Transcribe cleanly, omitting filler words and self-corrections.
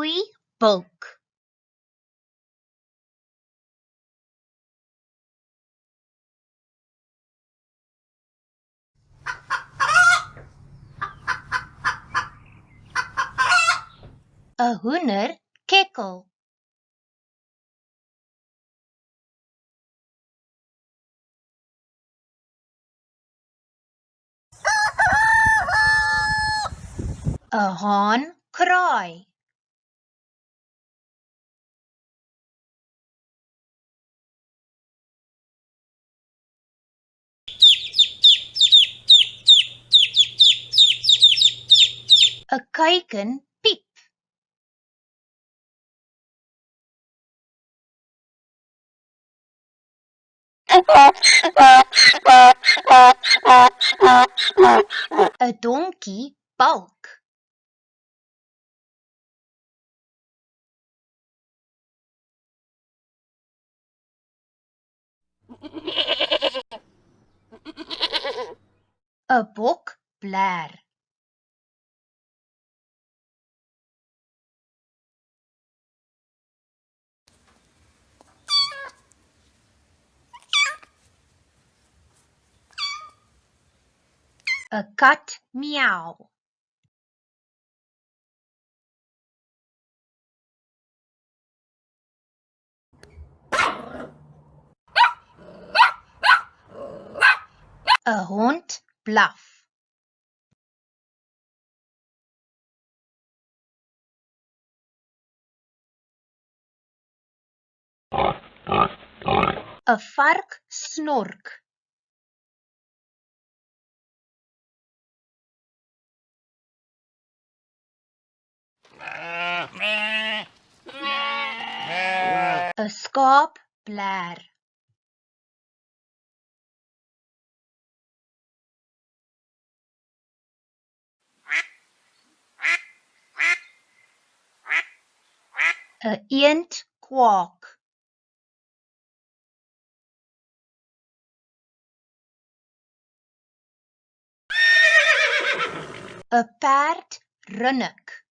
koei bulk. 'n hoender kekkel. 'n haan kraai. 'n kuiken piep. 'n donkie balk. 'n bok bler. 'n kat miau. 'n hond blaf. 'n vark snork. 'n skaap bler. 'n eend kwaak. 'n perd runnik.